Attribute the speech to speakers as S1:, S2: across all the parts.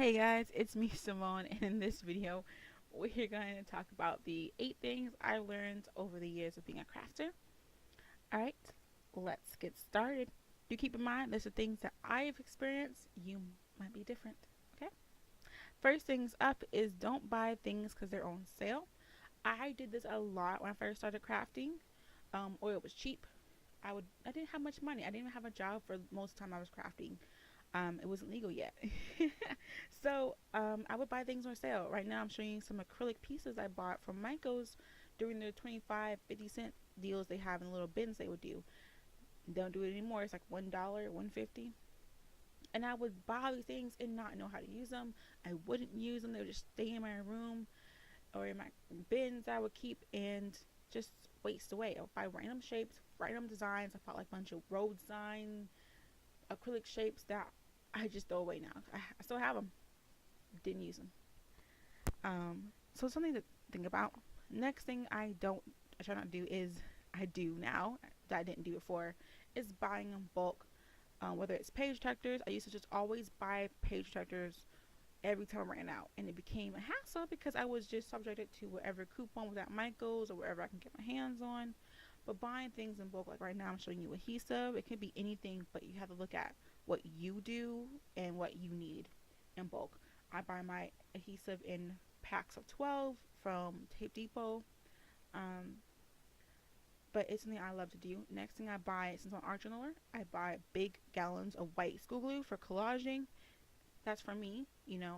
S1: Hey guys, it's me Simone, and in this video, we're going to talk about the 8 things I learned over the years of being a crafter. Alright, let's get started. Do keep in mind, there's the things that I've experienced, you might be different, okay? First things up is don't buy things because they're on sale. I did this a lot when I first started crafting. Oil was cheap. I didn't have much money. I didn't even have a job for most of the time I was crafting. It wasn't legal yet. So I would buy things on sale. Right now I'm showing you some acrylic pieces I bought from Michaels during the 25, 50 cent deals they have in little bins they would do. Don't do it anymore. It's like $1, 150. And I would buy all these things and not know how to use them. I wouldn't use them. They would just stay in my room or in my bins I would keep and just waste away. I would buy random shapes, random designs. I bought like a bunch of road design acrylic shapes that I just throw away now. I still have them. Didn't use them. So something to think about. Next thing I try not to do is I do now that I didn't do before is buying in bulk. Whether it's page protectors, I used to just always buy page protectors every time I ran out, and it became a hassle because I was just subjected to whatever coupon was at Michaels or wherever I can get my hands on. But buying things in bulk, like right now I'm showing you adhesive, it could be anything, but you have to look at what you do and what you need in bulk. I buy my adhesive in packs of 12 from Tape Depot, um, but it's something I love to do. Next thing I buy, since I'm an art journaler, I buy big gallons of white school glue for collaging. That's for me.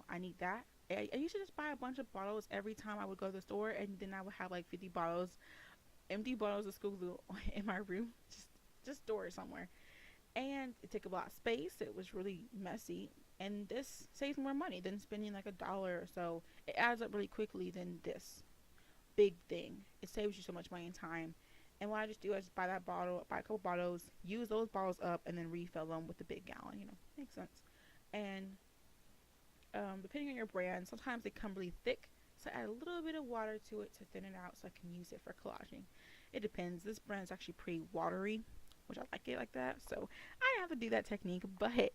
S1: I need that. I used to just buy a bunch of bottles every time I would go to the store, and then I would have like 50 bottles, empty bottles of school glue in my room, just store it somewhere. And it took a lot of space. It was really messy, and this saves more money than spending like $1 or so. It adds up really quickly than this big thing. It saves you so much money and time. And what I just do is buy that bottle, buy a couple bottles, use those bottles up, and then refill them with the big gallon. Makes sense. And depending on your brand, sometimes they come really thick, so add a little bit of water to it to thin it out so I can use it for collaging. It depends. This brand is actually pretty watery, which I like it like that, so I don't have to do that technique, but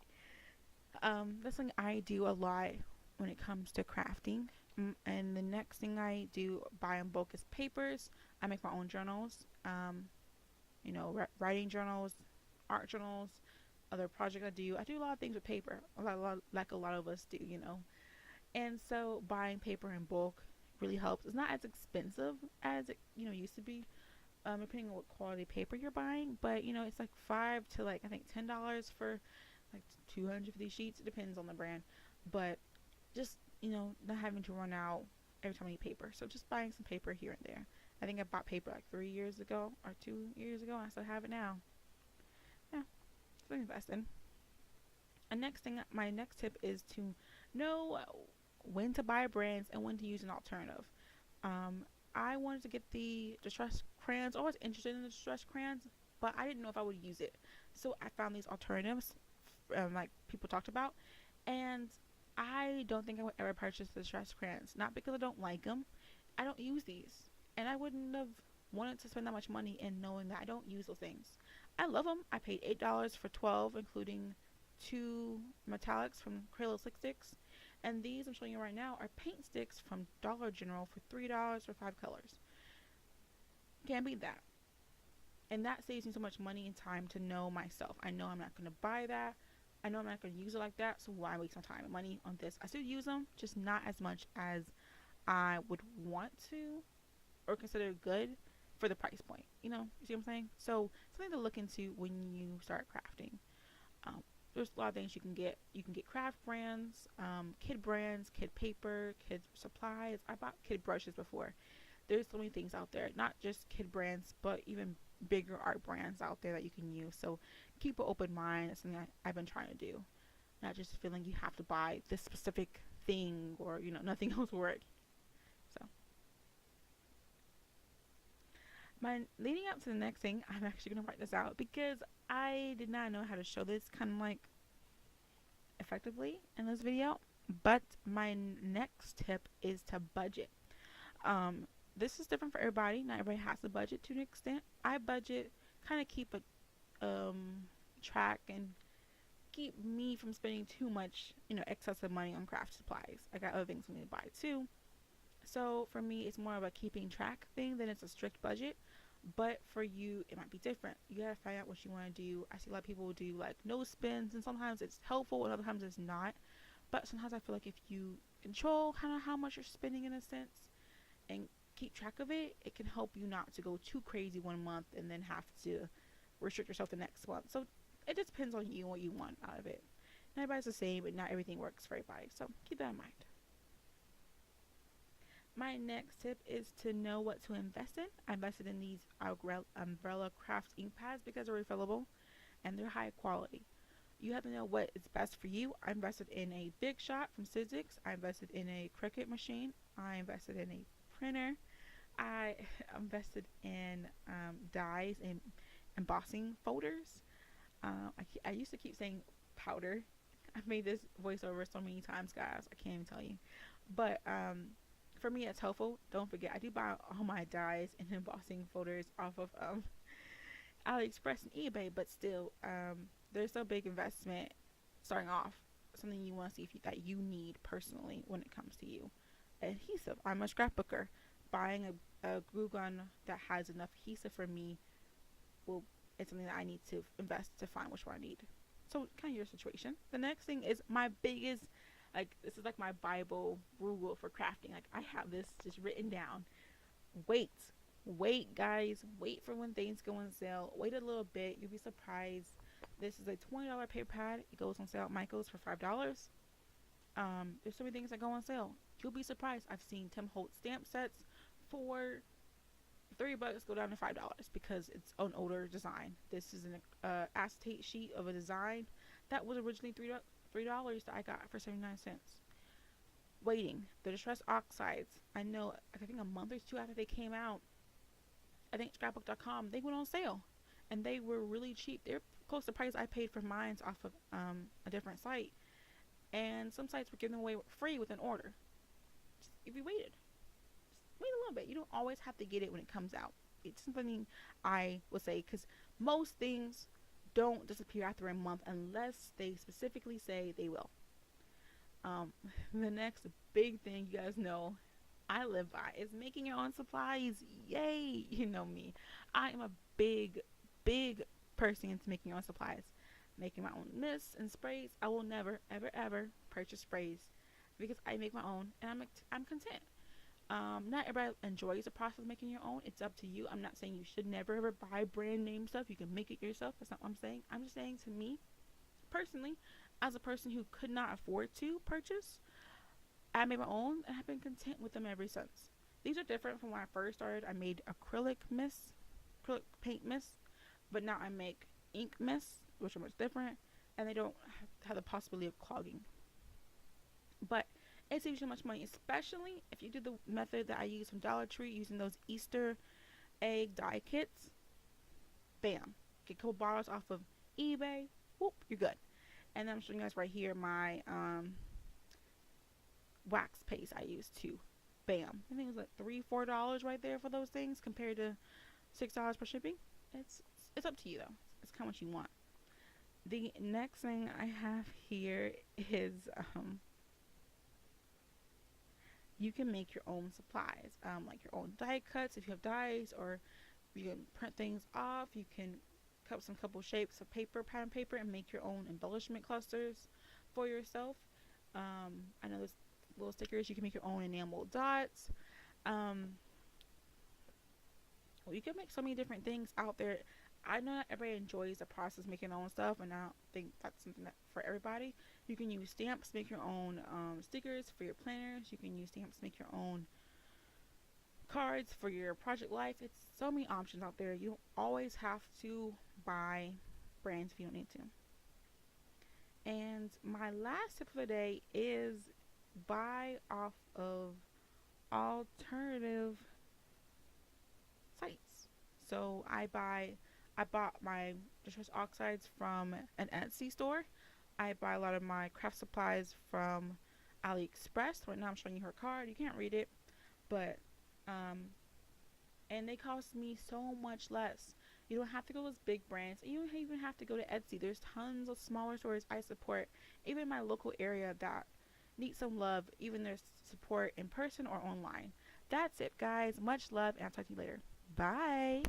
S1: that's something I do a lot when it comes to crafting. And the next thing I do buy in bulk is papers. I make my own journals, writing journals, art journals, other project I do. I do a lot of things with paper, like a lot of us do. And so buying paper in bulk really helps. It's not as expensive as it used to be, depending on what quality paper you're buying. But it's like $5 to like I think $10 for like 250 sheets. It depends on the brand, but just not having to run out every time I need paper. So just buying some paper here and there. I think I bought paper like 3 years ago or 2 years ago, and I still have it now. Yeah, so invest in. And my next tip is to know when to buy brands and when to use an alternative. I wanted to get the distress crayons. I was interested in the distress crayons, but I didn't know if I would use it. So I found these alternatives, like people talked about, and I don't think I would ever purchase the distress crayons. Not because I don't like them. I don't use these, and I wouldn't have wanted to spend that much money in knowing that I don't use those things. I love them. I paid $8 for 12, including two metallics from Crayola Slick Sticks. And these I'm showing you right now are paint sticks from Dollar General for $3 for 5 colors. Can't beat that. And that saves me so much money and time to know myself. I know I'm not going to buy that. I know I'm not going to use it like that, so why waste my time and money on this? I still use them, just not as much as I would want to or consider good for the price point. You see what I'm saying? So something to look into when you start crafting. Um, there's a lot of things you can get. You can get craft brands, kid paper, kid supplies. I bought kid brushes before. There's so many things out there, not just kid brands, but even bigger art brands out there that you can use. So keep an open mind. It's something I've been trying to do. Not just feeling you have to buy this specific thing or nothing else will work. So my leading up to the next thing, I'm actually gonna write this out because I did not know how to show this kind of like effectively in this video. But my next tip is to budget. Um, this is different for everybody. Not everybody has to budget to an extent. I budget, kind of keep a track and keep me from spending too much, excessive money on craft supplies. I got other things I need to buy too. So for me, it's more of a keeping track thing than it's a strict budget. But for you, it might be different. You gotta find out what you want to do. I see a lot of people do like no spins, and sometimes it's helpful, and other times it's not. But sometimes I feel like if you control kind of how much you're spending in a sense and keep track of it, it can help you not to go too crazy one month and then have to restrict yourself the next month. So it just depends on you and what you want out of it. Not everybody's the same, but not everything works for everybody. So keep that in mind. My next tip is to know what to invest in. I invested in these Umbrella Craft ink pads because they're refillable and they're high quality. You have to know what is best for you. I invested in a Big Shot from Sizzix. I invested in a Cricut machine. I invested in a printer. I invested in dies and embossing folders. I used to keep saying powder. I've made this voiceover so many times, guys. I can't even tell you. But for me, it's helpful. Don't forget, I do buy all my dies and embossing folders off of AliExpress and eBay, but still, there's no big investment starting off. Something you want to see that you need personally when it comes to you. Adhesive. I'm a scrapbooker. Buying a glue gun that has enough adhesive for me will it's something that I need to invest to find which one I need. So kind of your situation. The next thing is my biggest, like this is like my Bible rule for crafting. Like I have this just written down. Wait, wait, guys, wait for when things go on sale. Wait a little bit. You'll be surprised. This is a $20 paper pad. It goes on sale at Michael's for $5. There's so many things that go on sale. You'll be surprised. I've seen Tim Holtz stamp sets for $3 go down to $5 because it's an older design. This is an acetate sheet of a design that was originally $3 that I got for 79 cents. Waiting, the distress oxides. I know, I think a month or two after they came out, I think scrapbook.com, they went on sale and they were really cheap. They're close to the price I paid for mine off of a different site, and some sites were giving them away free with an order. Just, if you waited, just wait a little bit. You don't always have to get it when it comes out. It's something I would say because most things don't disappear after a month unless they specifically say they will. Um, the next big thing you guys know I live by is making your own supplies. Yay! You know me. I am a big person into making your own supplies. Making my own mists and sprays. I will never, ever purchase sprays because I make my own and I'm content. Not everybody enjoys the process of making your own. It's up to you. I'm not saying you should never ever buy brand name stuff. You can make it yourself. That's not what I'm saying. I'm just saying to me, personally, as a person who could not afford to purchase, I made my own and I've been content with them ever since. These are different from when I first started. I made acrylic mist, acrylic paint mist, but now I make ink mists, which are much different, and they don't have the possibility of clogging. But it saves you much money, especially if you do the method that I use from Dollar Tree using those Easter egg dye kits. Bam. Get a couple bottles off of eBay. Whoop, you're good. And then I'm showing you guys right here my wax paste I use too. Bam. I think it was like $3-4 right there for those things compared to $6 per shipping. It's it's up to you though. It's kind of what you want. The next thing I have here is you can make your own supplies, like your own die cuts if you have dies, or you can print things off. You can cut some couple shapes of paper, pattern paper, and make your own embellishment clusters for yourself. I know there's little stickers. You can make your own enamel dots. Well, you can make so many different things out there. I know not everybody enjoys the process of making their own stuff, and I don't think that's something that for everybody. You can use stamps to make your own stickers for your planners. You can use stamps to make your own cards for your project life. It's so many options out there. You don't always have to buy brands if you don't need to. And my last tip for the day is buy off of alternative sites. So I bought my distress oxides from an Etsy store. I buy a lot of my craft supplies from AliExpress. Right now I'm showing you her card. You can't read it, but and they cost me so much less. You don't have to go to those big brands. You don't even have to go to Etsy. There's tons of smaller stores I support, even in my local area, that need some love, even their support in person or online. That's it, guys. Much love, and I'll talk to you later. Bye.